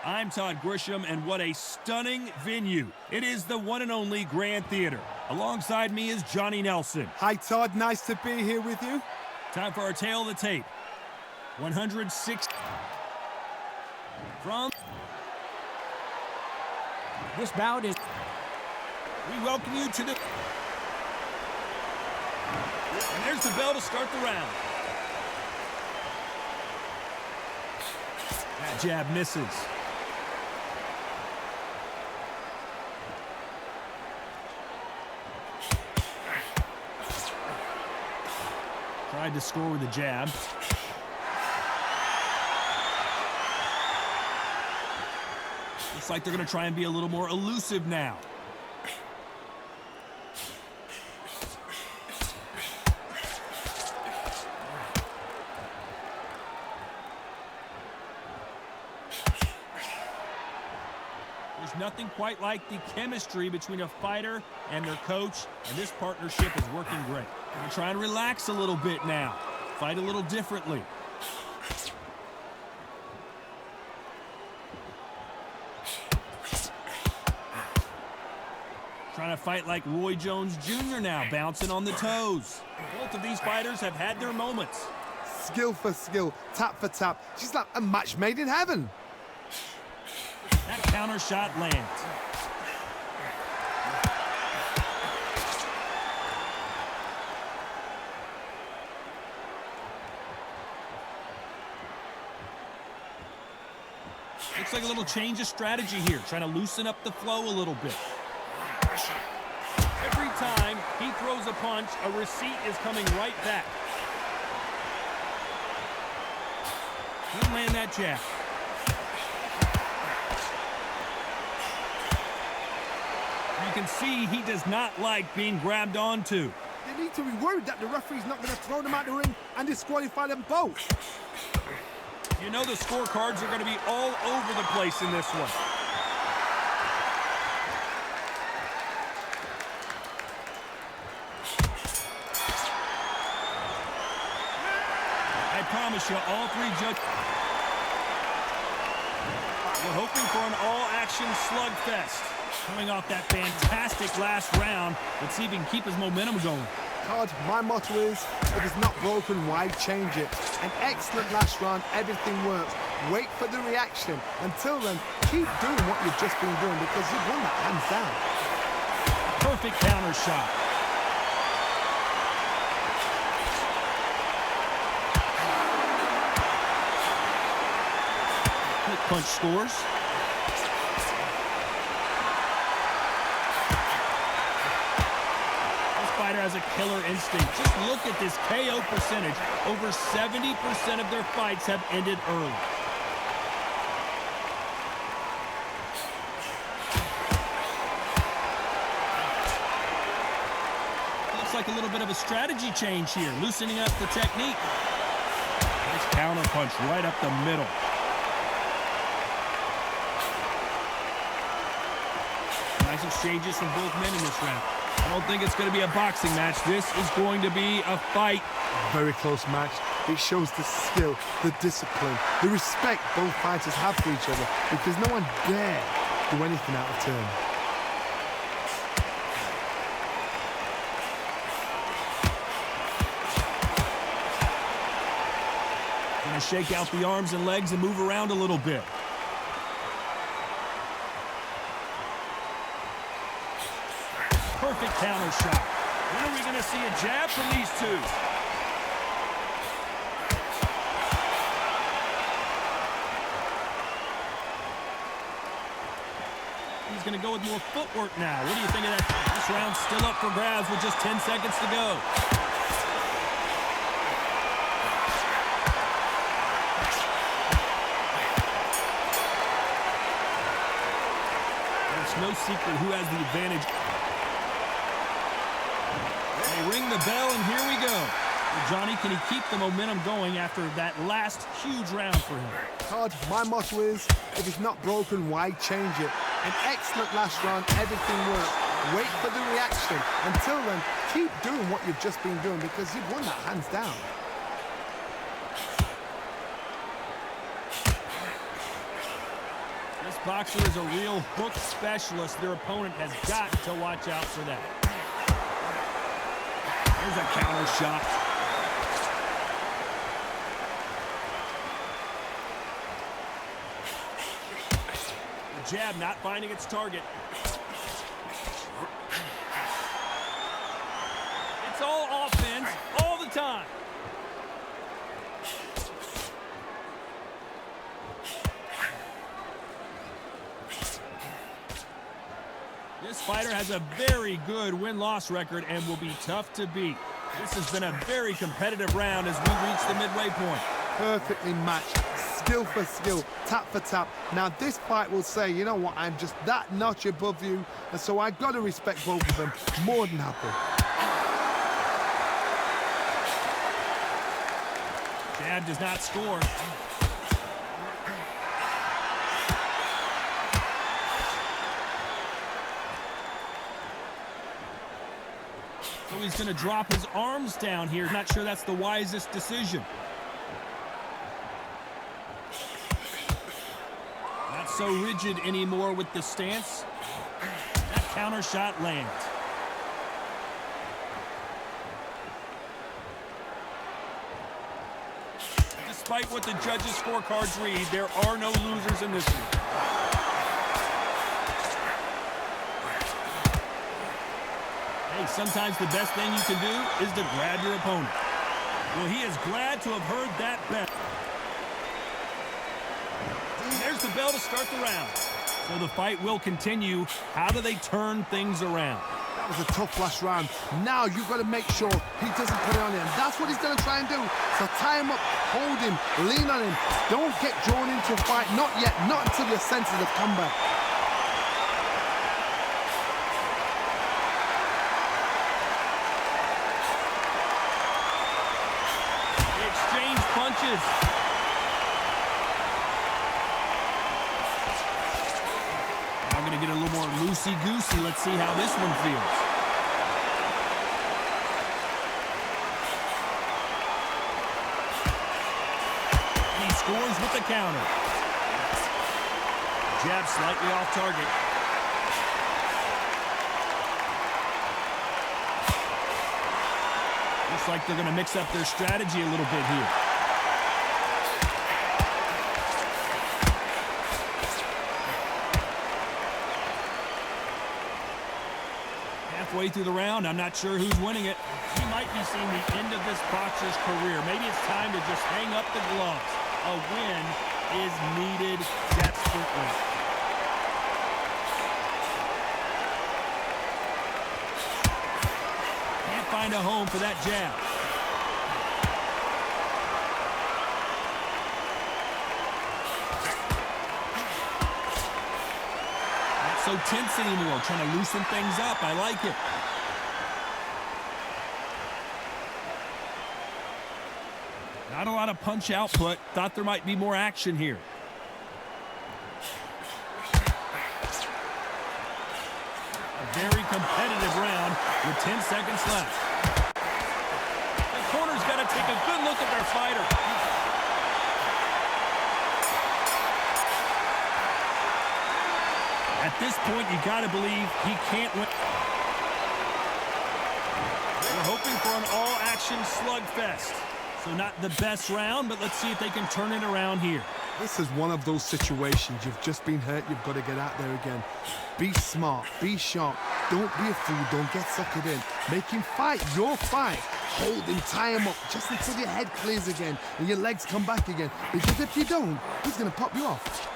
I'm Todd Grisham, and what a stunning venue. It is the one and only Grand Theater. Alongside me is Johnny Nelson. Hi, Todd. Nice to be here with you. Time for our tail of the tape. 106 from this bout is. We welcome you to the. And there's the bell to start the round. That jab misses. Tried to score with a jab. Looks like they're going to try and be a little more elusive now. There's nothing quite like the chemistry between a fighter and their coach, and this partnership is working great. They're trying to relax a little bit now, fight a little differently. Trying to fight like Roy Jones Jr. now, bouncing on the toes. Both of these fighters have had their moments. Skill for skill, tap for tap. She's like a match made in heaven. That counter shot lands. Looks like a little change of strategy here, trying to loosen up the flow a little bit. Every time he throws a punch, a receipt is coming right back. He'll land that jab. You can see he does not like being grabbed onto. They need to be worried that the referee's not going to throw them out the ring and disqualify them both. You know the scorecards are going to be all over the place in this one. I promise you, all three judges. We're hoping for an all-action slugfest. Coming off that fantastic last round, let's see if he can keep his momentum going. Todd, my motto is, if it's not broken, why change it? An excellent last round, everything works. Wait for the reaction. Until then, keep doing what you've just been doing because you've won that hands down. Perfect counter shot. Quick punch scores. Fighter has a killer instinct. Just look at this KO percentage. Over 70% of their fights have ended early. Looks like a little bit of a strategy change here, loosening up the technique. Nice counter punch right up the middle. Nice exchanges from both men in this round. I don't think it's going to be a boxing match. This is going to be a fight. Very close match. It shows the skill, the discipline, the respect both fighters have for each other because no one dare do anything out of turn. Going to shake out the arms and legs and move around a little bit. Perfect counter shot. When are we going to see a jab from these two? He's going to go with more footwork now. What do you think of that? This round's still up for grabs with just 10 seconds to go. It's no secret who has the advantage. They ring the bell, and here we go. Well, Johnny, can he keep the momentum going after that last huge round for him? Todd, my motto is, if it's not broken, why change it? An excellent last round, everything works. Wait for the reaction. Until then, keep doing what you've just been doing because you've won that hands down. This boxer is a real hook specialist. Their opponent has got to watch out for that. There's a counter shot. The jab not finding its target. It's all offense all the time. This fighter has a very good win-loss record and will be tough to beat. This has been a very competitive round as we reach the midway point. Perfectly matched, skill for skill, tap for tap. Now this fight will say, you know what, I'm just that notch above you, and so I got to respect both of them more than happy. Jab does not score. So he's going to drop his arms down here. Not sure that's the wisest decision. Not so rigid anymore with the stance. That counter shot lands. Despite what the judges' scorecards read, there are no losers in this one. Hey, sometimes the best thing you can do is to grab your opponent. Well, he is glad to have heard that bet. There's the bell to start the round. So the fight will continue. How do they turn things around? That was a tough last round. Now you've got to make sure he doesn't put it on him. That's what he's going to try and do. So tie him up, hold him, lean on him. Don't get drawn into a fight. Not yet. Not until your senses have come back. They exchange punches. I'm going to get a little more loosey-goosey. Let's see how this one feels. He scores with the counter. Jab slightly off target. Looks like they're going to mix up their strategy a little bit here. Halfway through the round, I'm not sure who's winning it. He might be seeing the end of this boxer's career. Maybe it's time to just hang up the gloves. A win is needed desperately. Can't find a home for that jab. So tense anymore, trying to loosen things up. I like it. Not a lot of punch output. Thought there might be more action here. A very competitive round with 10 seconds left. The corner's got to take a good look at their fighter. At this point, you got to believe he can't win. We're hoping for an all-action slugfest. So not the best round, but let's see if they can turn it around here. This is one of those situations. You've just been hurt. You've got to get out there again. Be smart. Be sharp. Don't be a fool. Don't get suckered in. Make him fight your fight. Hold him, tie him up, just until your head clears again and your legs come back again. Because if you don't, he's going to pop you off.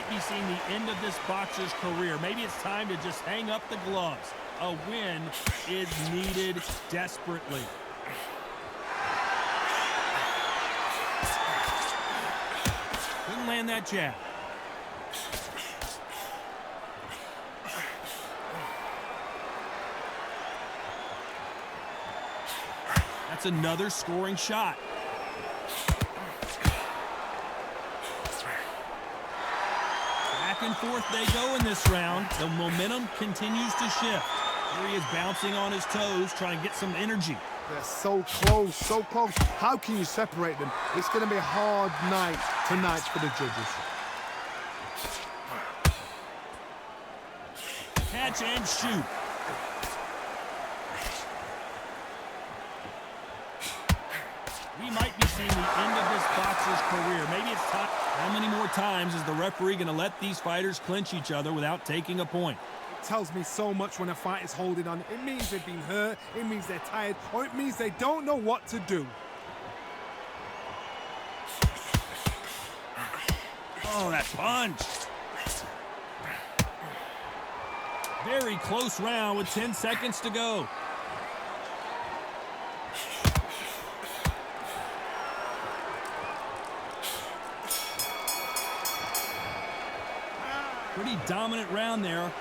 Be seeing the end of this boxer's career. Maybe it's time to just hang up the gloves. A win is needed desperately. Couldn't land that jab. That's another scoring shot. Back and forth they go in this round. The momentum continues to shift. Referee is bouncing on his toes, trying to get some energy. They're so close, so close. How can you separate them? It's going to be a hard night tonight for the judges. Catch and shoot. We might be seeing the end of this boxer's career. Maybe it's time. How many more times is the referee going to let these fighters clinch each other without taking a point? It tells me so much when a fight is holding on. It means they've been hurt, it means they're tired, or it means they don't know what to do. Oh, that punch. Very close round with 10 seconds to go. Pretty dominant round there.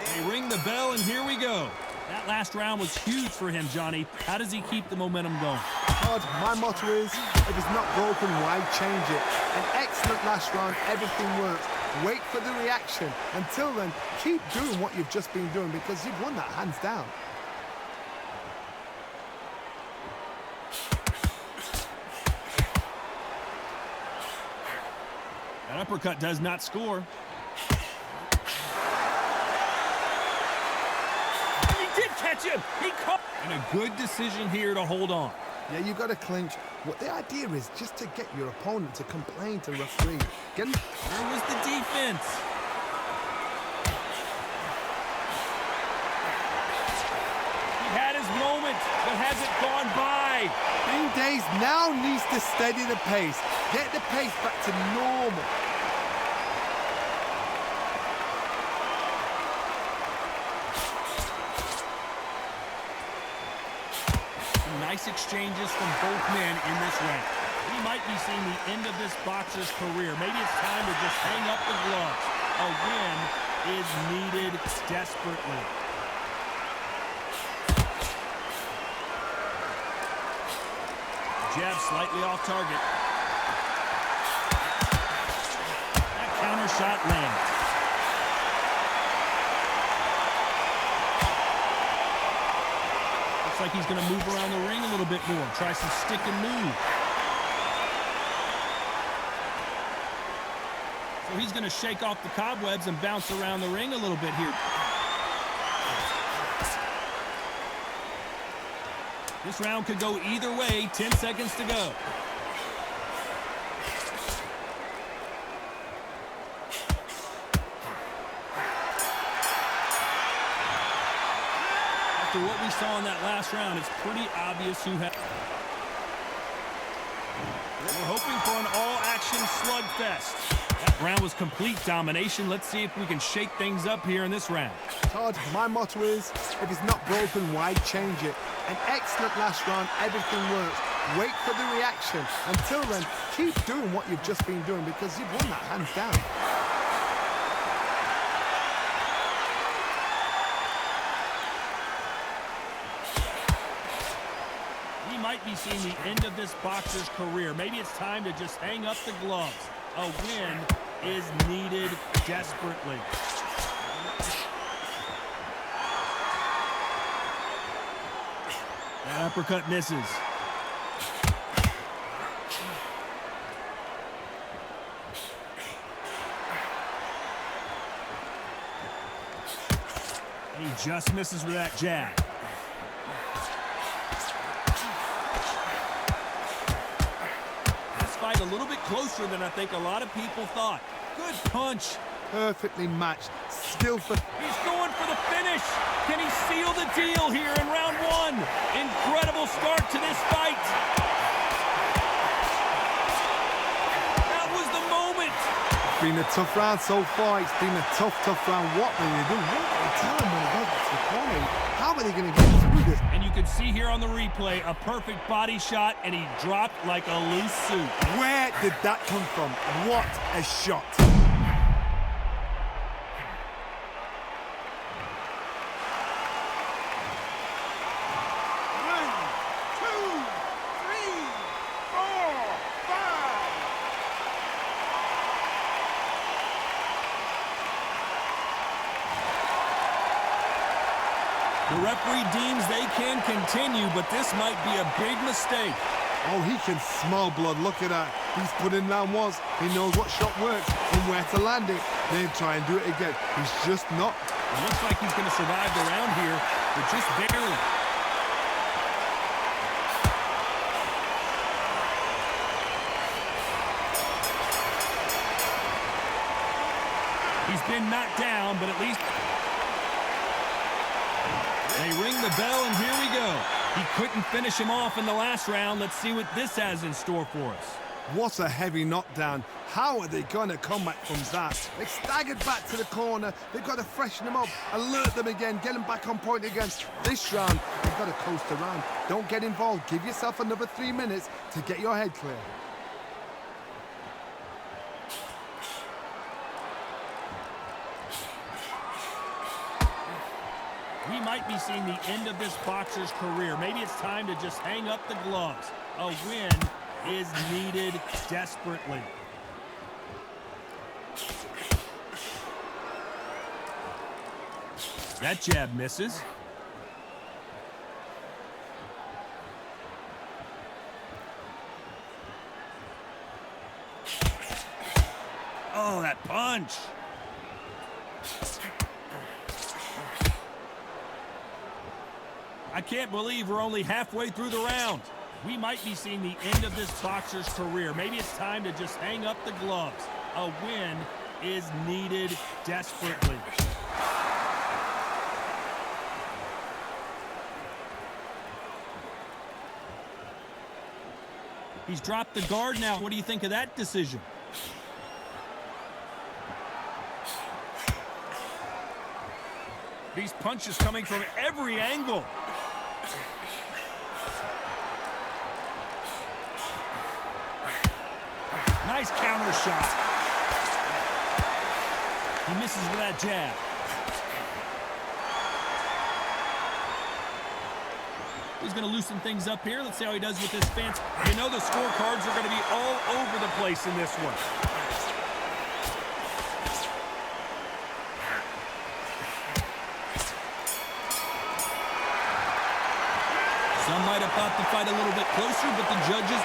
They ring the bell, and here we go. That last round was huge for him, Johnny. How does he keep the momentum going? Todd, my motto is, if it's not broken, why change it? An excellent last round, everything works. Wait for the reaction. Until then, keep doing what you've just been doing because you've won that hands down. That uppercut does not score. He did catch him. He caught. And a good decision here to hold on. Yeah, you got to clinch. What the idea is just to get your opponent to complain to the referee. Get him. Where was the defense? He had his moment, but has it gone by? Bean Days now needs to steady the pace. Get the pace back to normal. Nice exchanges from both men in this round. We might be seeing the end of this boxer's career. Maybe it's time to just hang up the gloves. A win is needed desperately. Jab slightly off target. That counter shot lands. Looks like he's going to move around the ring a little bit more. Try some stick and move. So he's going to shake off the cobwebs and bounce around the ring a little bit here. This round could go either way. 10 seconds to go. After what we saw in that last round, it's pretty obvious who had. We're hoping for an all-action slugfest. That round was complete domination. Let's see if we can shake things up here in this round. Todd, my motto is, if it's not broken, why change it? An excellent last round, everything works. Wait for the reaction. Until then, keep doing what you've just been doing because you've won that hands down. We might be seeing the end of this boxer's career. Maybe it's time to just hang up the gloves. A win is needed desperately. That uppercut misses. And he just misses with that jab. This fight a little bit closer than I think a lot of people thought. Good punch. Perfectly matched. Skillful. He's going for the finish. Can he seal the deal here in round one? Incredible start to this fight. That was the moment. Been a tough round so far. It's been a tough round. What are they do? What are they telling them when they get to the corner? How are they going to get through this? And you can see here on the replay a perfect body shot, and he dropped like a loose suit. Where did that come from? What a shot. The referee deems they can continue, but this might be a big mistake. Oh, he can smell blood. Look at that. He's put in down once. He knows what shot works and where to land it. Then try and do it again. He's just not. It looks like he's going to survive the round here, but just barely. He's been knocked down, but at least they ring the bell, and here we go. He couldn't finish him off in the last round. Let's see what this has in store for us. What a heavy knockdown. How are they going to come back from that? They staggered back to the corner. They've got to freshen them up, alert them again, get them back on point again. This round, they've got to coast around. Don't get involved. Give yourself another 3 minutes to get your head clear. We might be seeing the end of this boxer's career. Maybe it's time to just hang up the gloves. A win is needed desperately. That jab misses. Oh, that punch. I can't believe we're only halfway through the round. We might be seeing the end of this boxer's career. Maybe it's time to just hang up the gloves. A win is needed desperately. He's dropped the guard now. What do you think of that decision? These punches coming from every angle. Nice counter shot. He misses with that jab. He's going to loosen things up here. Let's see how he does with this fence. You know the scorecards are going to be all over the place in this one. Some might have thought the fight a little bit closer, but the judges